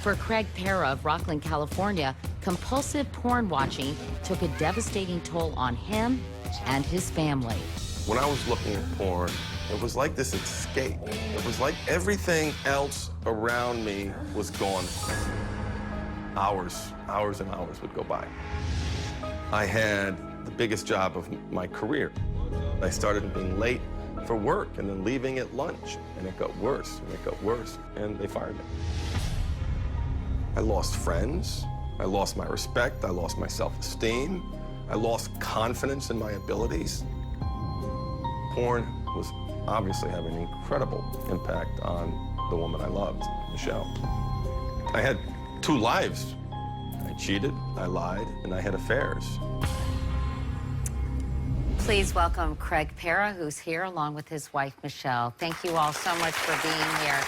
For Craig Perra of Rockland, California, compulsive porn watching took a devastating toll on him and his family. When I was looking at porn, it was like this escape. It was like everything else around me was gone. Hours and hours would go by. I had the biggest job of my career. I started being late for work and then leaving at lunch, and it got worse and it got worse, and they fired me. I lost friends, I lost my respect, I lost my self-esteem, I lost confidence in my abilities. Porn was obviously having an incredible impact on the woman I loved, Michelle. I had two lives. I cheated, I lied, and I had affairs. Please welcome Craig Perra, who's here along with his wife, Michelle. Thank you all so much for being here.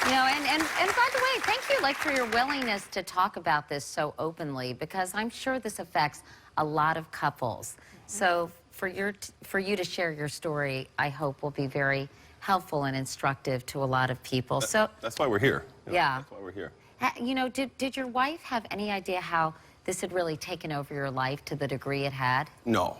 You know, and by the way, thank you, for your willingness to talk about this so openly, because I'm sure this affects a lot of couples. So for you to share your story, I hope will be very helpful and instructive to a lot of people. That's why we're here. Yeah. That's why we're here. You know, did your wife have any idea how this had really taken over your life to the degree it had? No.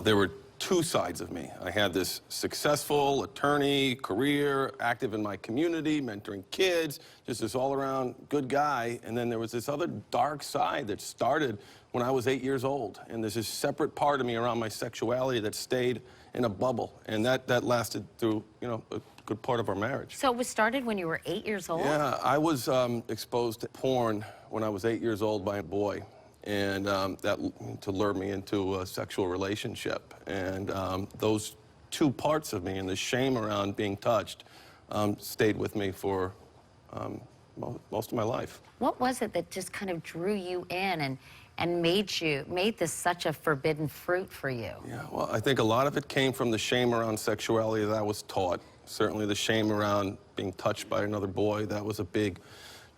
There were two sides of me. I had this successful attorney, career, active in my community, mentoring kids, just this all-around good guy. And then there was this other dark side that started when I was 8 years old. And there's this separate part of me around my sexuality that stayed in a bubble. And that lasted through, a good part of our marriage. So it was started when you were 8 years old? Yeah, I was exposed to porn when I was 8 years old by a boy. And that to lure me into a sexual relationship. And those two parts of me and the shame around being touched stayed with me for most of my life. What was it that just kind of drew you in and made this such a forbidden fruit for you? Yeah, well, I think a lot of it came from the shame around sexuality that I was taught. Certainly the shame around being touched by another boy, that was a big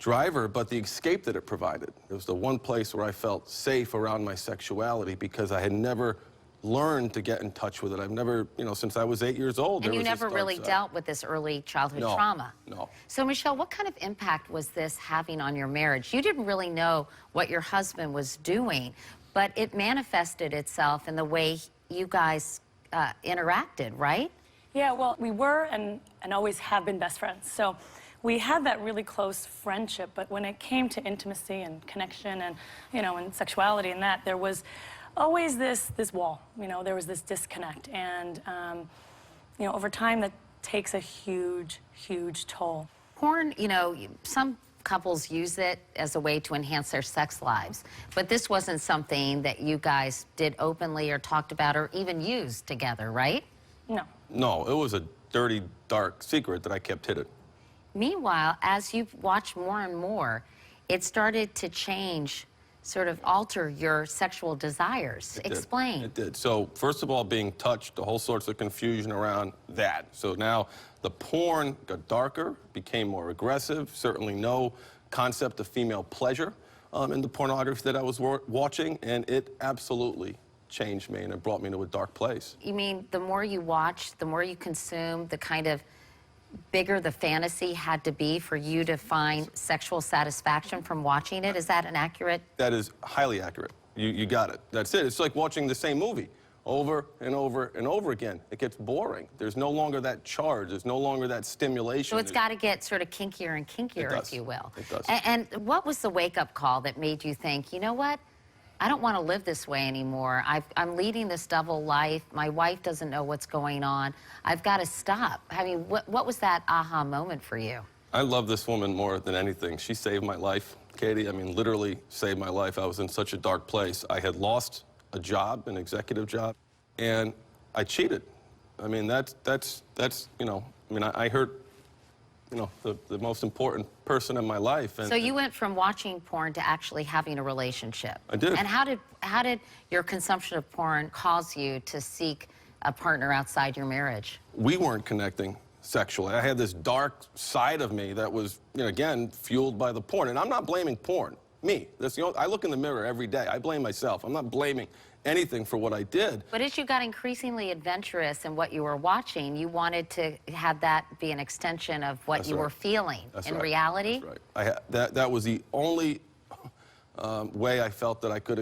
driver, but the escape that it provided. It was the one place where I felt safe around my sexuality because I had never learned to get in touch with it. I've never, since I was 8 years old. And you never really dealt with this early childhood trauma? No. So, Michelle, what kind of impact was this having on your marriage? You didn't really know what your husband was doing, but it manifested itself in the way you guys interacted, right? Yeah, well, we were and always have been best friends. So we had that really close friendship, but when it came to intimacy and connection and, and sexuality and that, there was always this wall, there was this disconnect. And, over time, that takes a huge, huge toll. Porn, some couples use it as a way to enhance their sex lives, but this wasn't something that you guys did openly or talked about or even used together, right? No. No, it was a dirty, dark secret that I kept hidden. Meanwhile, as you watch more and more, it started to change, sort of alter your sexual desires. Explain. It did. So, first of all, being touched, a whole sorts of confusion around that. So now the porn got darker, became more aggressive, certainly no concept of female pleasure in the pornography that I was watching, and it absolutely changed me, and it brought me to a dark place. You mean the more you watched, the more you consumed, the kind of bigger the fantasy had to be for you to find sexual satisfaction from watching it? Is that an accurate? That is highly accurate. You got it. That's it. It's like watching the same movie over and over and over again. It gets boring. There's no longer that charge. There's no longer that stimulation. So it's got to get sort of kinkier and kinkier, if you will. It does. And what was the wake-up call that made you think, you know what? I don't want to live this way anymore. I'm leading this double life. My wife doesn't know what's going on. I've got to stop. I mean, what was that aha moment for you? I love this woman more than anything. She saved my life, Katie. I mean, literally saved my life. I was in such a dark place. I had lost a job, an executive job, and I cheated. I mean, I hurt, the most important person in my life. And, so you went from watching porn to actually having a relationship. I did. And how did your consumption of porn cause you to seek a partner outside your marriage? We weren't connecting sexually. I had this dark side of me that was, again, fueled by the porn. And I'm not blaming porn. Me. That's the only, I look in the mirror every day. I blame myself. I'm not blaming anything for what I did. But as you got increasingly adventurous in what you were watching, you wanted to have that be an extension of what That's you right. were feeling. That's in right. reality? That's right. That was the only way I felt that I could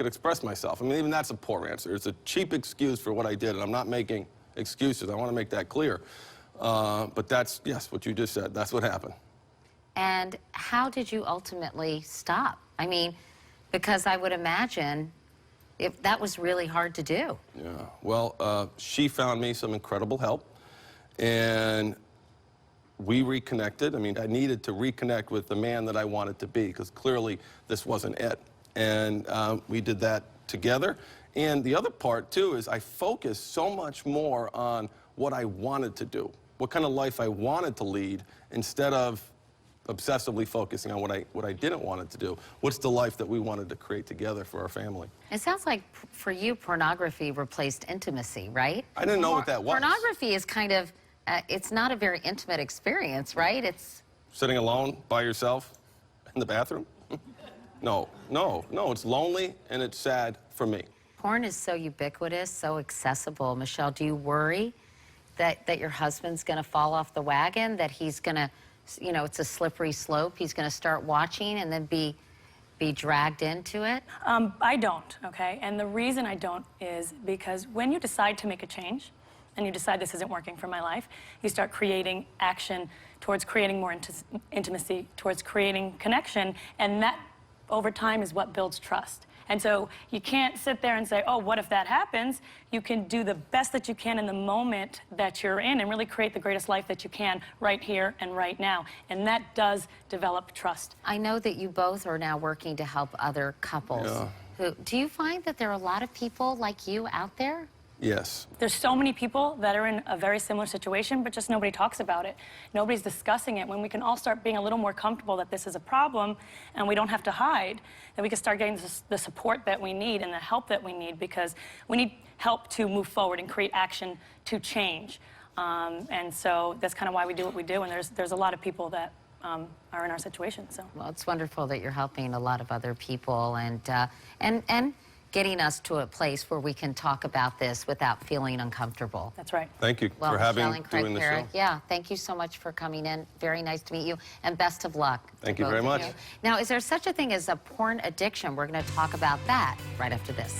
express myself. I mean, even that's a poor answer. It's a cheap excuse for what I did, and I'm not making excuses. I want to make that clear. But that's, yes, what you just said. That's what happened. And how did you ultimately stop? I mean, because I would imagine if that was really hard to do. Yeah. Well, she found me some incredible help, and we reconnected. I mean, I needed to reconnect with the man that I wanted to be, because clearly this wasn't it. And we did that together. And the other part, too, is I focused so much more on what I wanted to do, what kind of life I wanted to lead, instead of obsessively focusing on what I didn't want it to do. What's the life that we wanted to create together for our family? It sounds like for you, pornography replaced intimacy, right? I didn't know what that was. Pornography is kind of, it's not a very intimate experience, right? It's Sitting alone by yourself in the bathroom? No, it's lonely and it's sad for me. porn is so ubiquitous, so accessible. Michelle, do you worry that your husband's going to fall off the wagon, that he's going to, you know, it's a slippery slope, he's going to start watching and then be dragged into it? I don't, okay? And the reason I don't is because when you decide to make a change and you decide this isn't working for my life, you start creating action towards creating more intimacy, towards creating connection, and that over time is what builds trust. And so you can't sit there and say, oh, what if that happens? You can do the best that you can in the moment that you're in and really create the greatest life that you can right here and right now. And that does develop trust. I know that you both are now working to help other couples. Yeah. Do you find that there are a lot of people like you out there? Yes. There's so many people that are in a very similar situation, but just nobody talks about it. Nobody's discussing it. When we can all start being a little more comfortable that this is a problem and we don't have to hide, then we can start getting the support that we need and the help that we need, because we need help to move forward and create action to change. And so that's kind of why we do what we do, and there's a lot of people that are in our situation. So. Well, it's wonderful that you're helping a lot of other people and getting us to a place where we can talk about this without feeling uncomfortable. That's right. Thank you Well, for Michelle and Craig doing the Perra, show. yeah, thank you so much for coming in. Very nice to meet you, and best of luck. to Thank you both very of much. you. Now, is there such a thing as a porn addiction? We're going to talk about that right after this.